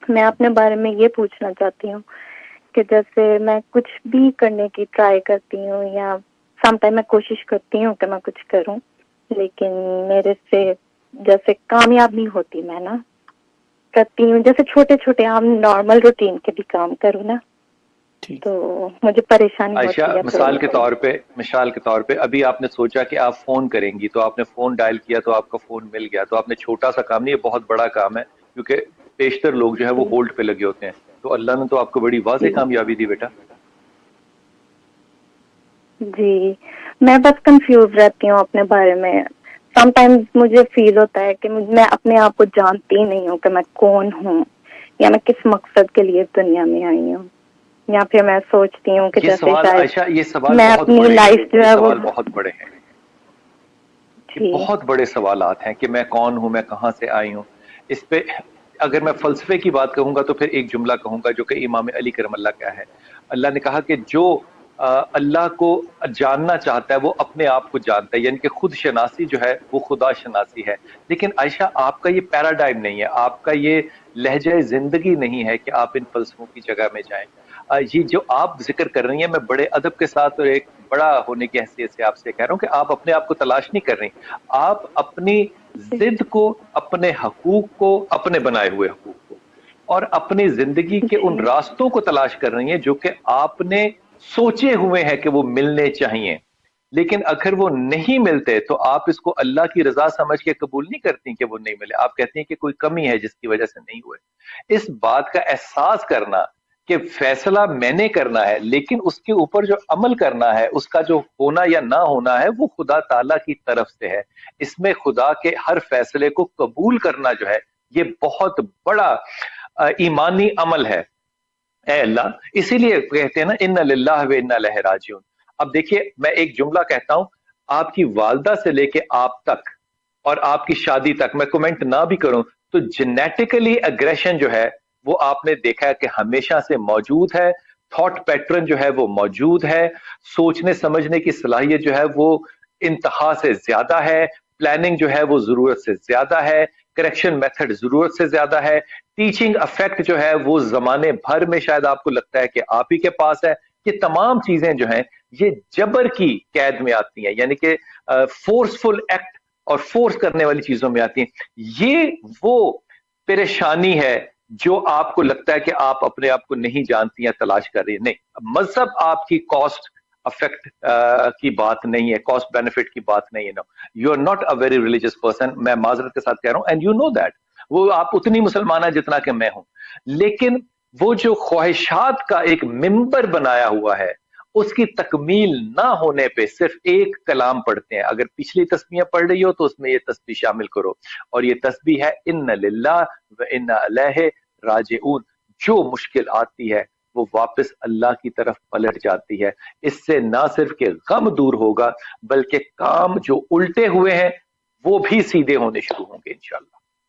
میں اپنے بارے میں یہ پوچھنا چاہتی ہوں کہ جیسے میں کچھ بھی کرنے کی ٹرائی کرتی ہوں یا سم ٹائم میں کوشش کرتی ہوں کہ میں کچھ کروں، لیکن میرے سے جیسے کامیاب نہیں ہوتی. میں نا کرتی ہوں جیسے چھوٹے چھوٹے عام نارمل روٹین کے بھی کام کروں نا، تو مجھے پریشانی عائشہ ہوتی ہے مثال کے تھوڑی. طور پہ ابھی آپ نے سوچا کہ آپ فون کریں گی، تو آپ نے فون ڈائل کیا تو آپ کا فون مل گیا، تو آپ نے چھوٹا سا کام نہیں، یہ بہت بڑا کام ہے، کیونکہ بیشتر لوگ جو ہے وہ ہولڈ پہ لگے ہوتے ہیں. تو اللہ نے تو آپ کو بڑی واضح کامیابی دی بیٹا. جی میں بس کنفیوز رہتی ہوں اپنے بارے میں. سم ٹائمز مجھے فیل ہوتا ہے کہ میں اپنے آپ کو جانتی ہی نہیں ہوں کہ میں کون ہوں یا میں کس مقصد کے لیے دنیا میں آئی ہوں، یا پھر میں سوچتی ہوں کہ یہ جیسے سوال شاید عائشہ، یہ سوال میں بہت اپنی بڑے ہیں، لائف جو یہ ہے وہ سوال بہت بڑے ہیں، یہ جی بہت بڑے سوالات ہیں کہ میں کون ہوں، میں کہاں سے آئی ہوں. اس پہ اگر میں فلسفے کی بات کہوں گا تو پھر ایک جملہ کہوں گا جو کہ امام علی کرم اللہ کا ہے. اللہ نے کہا کہ جو اللہ کو جاننا چاہتا ہے وہ اپنے آپ کو جانتا ہے، یعنی کہ خود شناسی جو ہے وہ خدا شناسی ہے. لیکن عائشہ آپ کا یہ پیراڈائم نہیں ہے، آپ کا یہ لہجہ زندگی نہیں ہے کہ آپ ان فلسفوں کی جگہ میں جائیں. یہ جو آپ ذکر کر رہی ہیں، میں بڑے ادب کے ساتھ اور ایک بڑا ہونے کی حیثیت سے آپ سے کہہ رہا ہوں کہ آپ اپنے آپ کو تلاش نہیں کر رہی، آپ اپنی ضد کو، اپنے حقوق کو، اپنے بنائے ہوئے حقوق کو اور اپنی زندگی کے ان جی راستوں کو تلاش کر رہی ہیں جو کہ آپ نے سوچے ہوئے ہیں کہ وہ ملنے چاہیے. لیکن اگر وہ نہیں ملتے تو آپ اس کو اللہ کی رضا سمجھ کے قبول نہیں کرتی کہ وہ نہیں ملے، آپ کہتی ہیں کہ کوئی کمی ہے جس کی وجہ سے نہیں ہوئے. اس بات کا احساس کرنا کہ فیصلہ میں نے کرنا ہے، لیکن اس کے اوپر جو عمل کرنا ہے، اس کا جو ہونا یا نہ ہونا ہے، وہ خدا تعالیٰ کی طرف سے ہے. اس میں خدا کے ہر فیصلے کو قبول کرنا جو ہے یہ بہت بڑا ایمانی عمل ہے. اے اللہ، اسی لیے کہتے ہیں نا ان للہ و انا الیہ راجعون. اب دیکھیے میں ایک جملہ کہتا ہوں، آپ کی والدہ سے لے کے آپ تک اور آپ کی شادی تک، میں کومنٹ نہ بھی کروں تو جینیٹیکلی اگریشن جو ہے وہ آپ نے دیکھا ہے کہ ہمیشہ سے موجود ہے. تھاٹ پیٹرن جو ہے وہ موجود ہے، سوچنے سمجھنے کی صلاحیت جو ہے وہ انتہا سے زیادہ ہے، پلاننگ جو ہے وہ ضرورت سے زیادہ ہے، کریکشن میتھڈ ضرورت سے زیادہ ہے، ٹیچنگ افیکٹ جو ہے وہ زمانے بھر میں شاید آپ کو لگتا ہے کہ آپ ہی کے پاس ہے. یہ تمام چیزیں جو ہیں یہ جبر کی قید میں آتی ہیں، یعنی کہ فورسفل ایکٹ اور فورس کرنے والی چیزوں میں آتی ہیں. یہ وہ پریشانی ہے جو آپ کو لگتا ہے کہ آپ اپنے آپ کو نہیں جانتی ہیں، تلاش کر رہی ہیں. نہیں، مذہب آپ کی کاسٹ افیکٹ کی بات نہیں ہے، کاسٹ بینیفٹ کی بات نہیں ہے. No, you are not a very religious person, میں معذرت کے ساتھ کہہ رہا ہوں، اینڈ یو نو دیٹ. وہ آپ اتنی مسلمان ہیں جتنا کہ میں ہوں، لیکن وہ جو خواہشات کا ایک ممبر بنایا ہوا ہے اس کی تکمیل نہ ہونے پہ صرف ایک کلام پڑھتے ہیں. اگر پچھلی تسبیحیں پڑھ رہی ہو تو اس میں یہ تسبیح شامل کرو، اور یہ تسبیح ہے ان للہ و انا الیہ راجعون. جو مشکل آتی ہے وہ واپس اللہ کی طرف پلٹ جاتی ہے. اس سے نہ صرف کہ غم دور ہوگا بلکہ کام جو الٹے ہوئے ہیں وہ بھی سیدھے ہونے شروع ہوں گے انشاءاللہ.